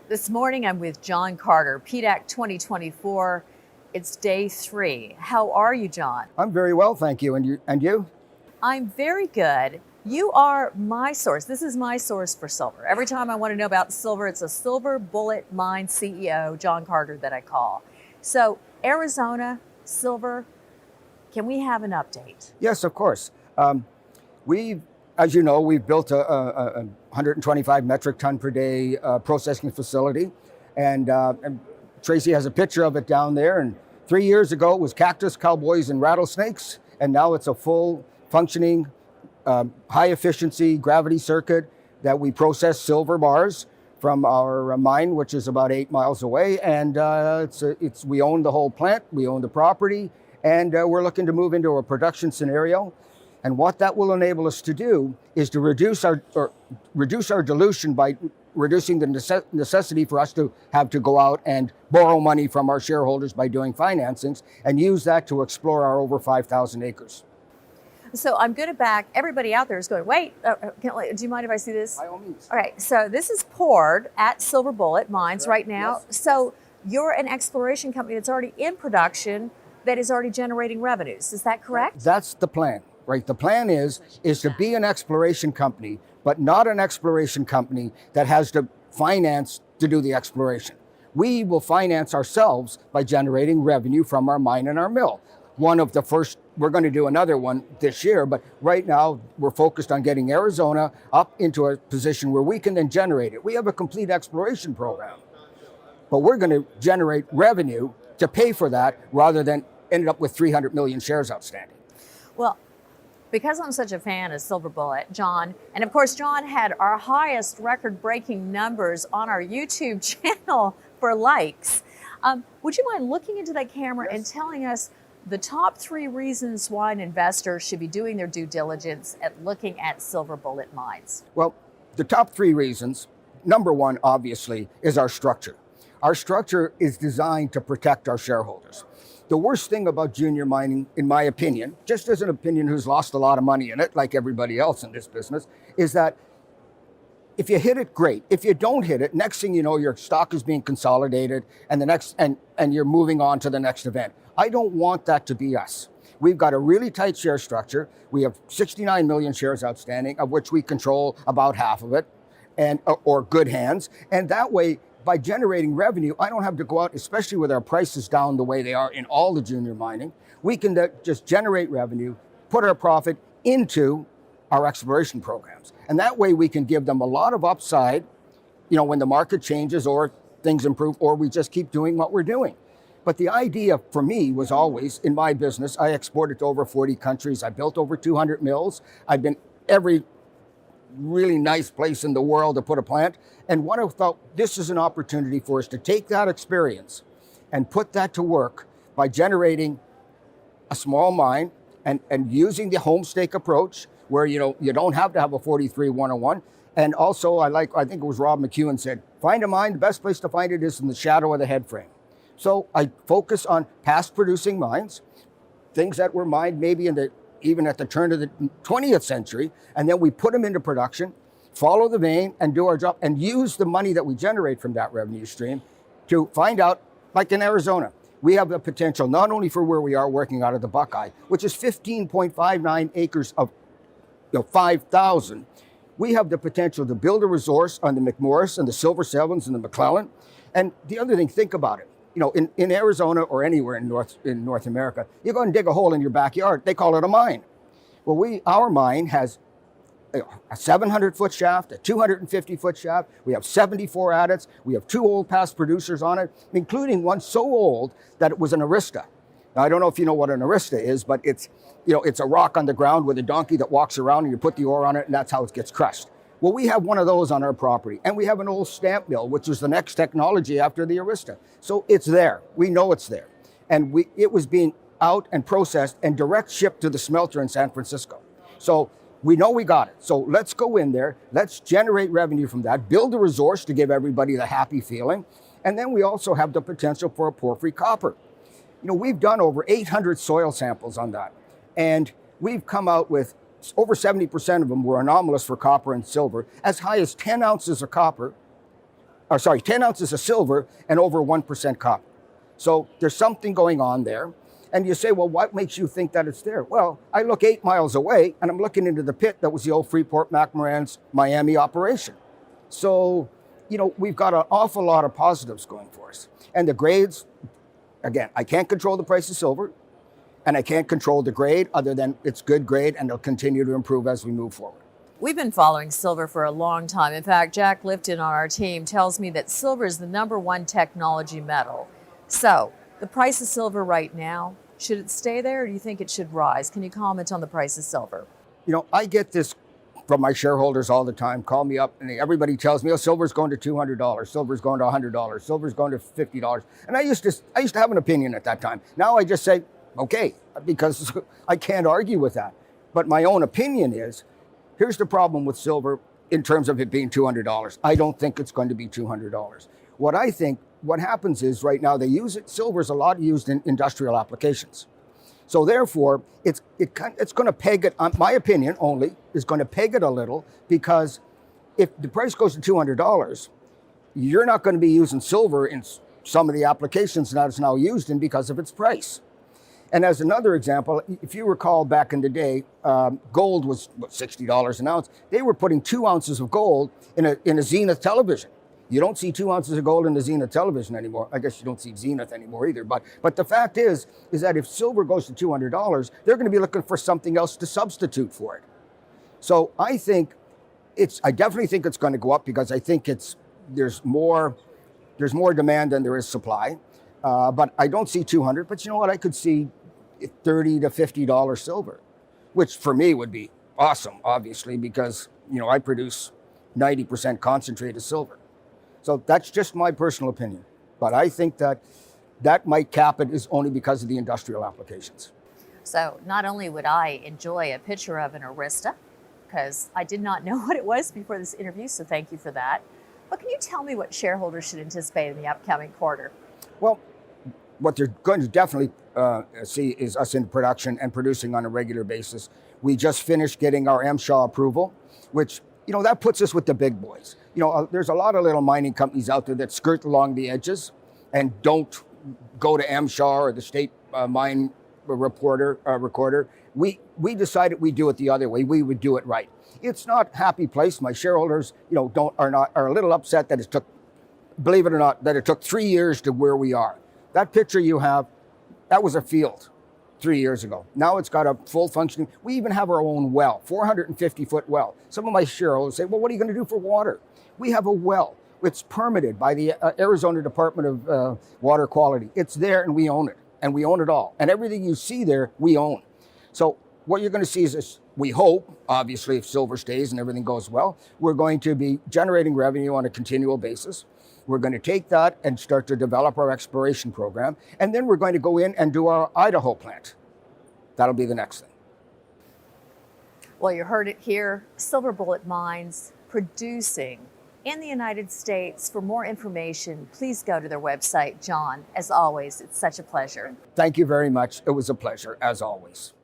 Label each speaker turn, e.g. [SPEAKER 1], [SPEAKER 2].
[SPEAKER 1] This morning I'm with John Carter, PDAC 2024. It's day 3. How are you, John?
[SPEAKER 2] I'm very well, thank you. And you?
[SPEAKER 1] I'm very good. You are my source. This is my source for silver. Every time I want to know about silver, it's a Silver Bullet Mine CEO, John Carter, that I call. So Arizona, silver, can we have an update?
[SPEAKER 2] Yes, of course. As you know, we've built a 125 metric ton per day processing facility. And Tracy has a picture of it down there. And 3 years ago, it was cactus, cowboys, and rattlesnakes. And now it's a full functioning, high efficiency gravity circuit that we process silver bars from our mine, which is about 8 miles away. And we own the whole plant, we own the property, and we're looking to move into a production scenario. And what that will enable us to do is to reduce our dilution by reducing the necessity for us to have to go out and borrow money from our shareholders by doing financings, and use that to explore our over 5,000 acres.
[SPEAKER 1] So I'm going to back everybody out there is going, wait, do you mind if I see this?
[SPEAKER 2] By all means.
[SPEAKER 1] All right, so this is poured at Silver Bullet Mines right now. Yes. So you're an exploration company that's already in production, that is already generating revenues. Is that correct?
[SPEAKER 2] That's the plan, right? The plan is to be an exploration company, but not an exploration company that has to finance to do the exploration. We will finance ourselves by generating revenue from our mine and our mill. One of the first, we're going to do another one this year, but right now we're focused on getting Arizona up into a position where we can then generate it. We have a complete exploration program, but we're going to generate revenue to pay for that rather than end up with 300 million shares outstanding.
[SPEAKER 1] Well, because I'm such a fan of Silver Bullet, John, and of course John had our highest record-breaking numbers on our YouTube channel for likes. Would you mind looking into that camera and telling us the top 3 reasons why an investor should be doing their due diligence at looking at Silver Bullet Mines?
[SPEAKER 2] Well, the top 3 reasons, number 1, obviously, is our structure. Our structure is designed to protect our shareholders. The worst thing about junior mining, in my opinion, just as an opinion who's lost a lot of money in it, like everybody else in this business, is that if you hit it, great. If you don't hit it, next thing you know, your stock is being consolidated and you're moving on to the next event. I don't want that to be us. We've got a really tight share structure. We have 69 million shares outstanding, of which we control about half of it, or good hands. And that way, by generating revenue, I don't have to go out, especially with our prices down the way they are in all the junior mining. We can just generate revenue, put our profit into our exploration programs. And that way we can give them a lot of upside, when the market changes or things improve, or we just keep doing what we're doing. But the idea for me was always, in my business, I exported to over 40 countries. I built over 200 mills. I've been every really nice place in the world to put a plant. And what I thought, this is an opportunity for us to take that experience and put that to work by generating a small mine and using the home stake approach, where you don't have to have a 43-101. And also, I think it was Rob McEwen said, find a mine, the best place to find it is in the shadow of the head frame. So I focus on past producing mines, things that were mined maybe even at the turn of the 20th century, and then we put them into production, follow the vein, and do our job, and use the money that we generate from that revenue stream to find out, like in Arizona, we have the potential not only for where we are working out of the Buckeye, which is 15.59 acres of 5,000. We have the potential to build a resource on the McMorris and the Silver Sevens and the McClellan. And the other thing, think about it. In Arizona or anywhere in North America, you go and dig a hole in your backyard. They call it a mine. Well, our mine has a 700-foot shaft, a 250-foot shaft. We have 74 adits. We have 2 old past producers on it, including one so old that it was an arista. Now, I don't know if you know what an arista is, but it's a rock on the ground with a donkey that walks around, and you put the ore on it, and that's how it gets crushed. Well, we have one of those on our property, and we have an old stamp mill, which was the next technology after the arista. So it's there. We know it's there. And it was being out and processed and direct shipped to the smelter in San Francisco. So we know we got it. So let's go in there. Let's generate revenue from that, build a resource to give everybody the happy feeling. And then we also have the potential for a porphyry copper. We've done over 800 soil samples on that. And we've come out with over 70% of them were anomalous for copper and silver, as high as 10 ounces of 10 ounces of silver and over 1% copper. So there's something going on there. And you say, well, what makes you think that it's there? Well, I look 8 miles away and I'm looking into the pit that was the old Freeport-McMoran's Miami operation. So, we've got an awful lot of positives going for us. And the grades, again, I can't control the price of silver and I can't control the grade other than it's good grade and it'll continue to improve as we move forward.
[SPEAKER 1] We've been following silver for a long time. In fact, Jack Lifton on our team tells me that silver is the #1 technology metal. So, the price of silver right now, should it stay there or do you think it should rise? Can you comment on the price of silver?
[SPEAKER 2] I get this from my shareholders all the time, call me up and everybody tells me, silver's going to $200, silver's going to $100, silver's going to $50. And I used to have an opinion at that time. Now I just say, okay, because I can't argue with that. But my own opinion is, here's the problem with silver in terms of it being $200. I don't think it's going to be $200. What happens is right now they use it, silver's a lot used in industrial applications. So therefore, it's going to peg it, my opinion only, is going to peg it a little because if the price goes to $200, you're not going to be using silver in some of the applications that it's now used in because of its price. And as another example, if you recall back in the day, gold was $60 an ounce. They were putting 2 ounces of gold in a Zenith television. You don't see 2 ounces of gold in the Zenith television anymore. I guess you don't see Zenith anymore either. But the fact is that if silver goes to $200, they're going to be looking for something else to substitute for it. So I definitely think it's going to go up because I think there's more demand than there is supply. But I don't see 200. But you know what? I could see $30 to $50 silver, which for me would be awesome, obviously, because I produce 90% concentrated silver. So that's just my personal opinion. But I think that might cap it is only because of the industrial applications.
[SPEAKER 1] So not only would I enjoy a picture of an Arista, because I did not know what it was before this interview, so thank you for that. But can you tell me what shareholders should anticipate in the upcoming quarter?
[SPEAKER 2] Well, what they're going to definitely see is us in production and producing on a regular basis. We just finished getting our MSHA approval, which, that puts us with the big boys. There's a lot of little mining companies out there that skirt along the edges and don't go to MSHA or the state mine recorder. We decided we'd do it the other way. We would do it right. It's not a happy place. My shareholders, are a little upset that it took, believe it or not, that it took 3 years to where we are. That picture you have, that was a field 3 years ago. Now it's got a full functioning. We even have our own well, 450-foot well. Some of my shareholders say, well, what are you going to do for water? We have a well. It's permitted by the Arizona Department of Water Quality. It's there and we own it. And we own it all. And everything you see there, we own. So what you're going to see is this, we hope, obviously, if silver stays and everything goes well, we're going to be generating revenue on a continual basis. We're going to take that and start to develop our exploration program. And then we're going to go in and do our Idaho plant. That'll be the next thing.
[SPEAKER 1] Well, you heard it here. Silver Bullet Mines producing in the United States. For more information, please go to their website. John, as always, it's such a pleasure.
[SPEAKER 2] Thank you very much. It was a pleasure, as always.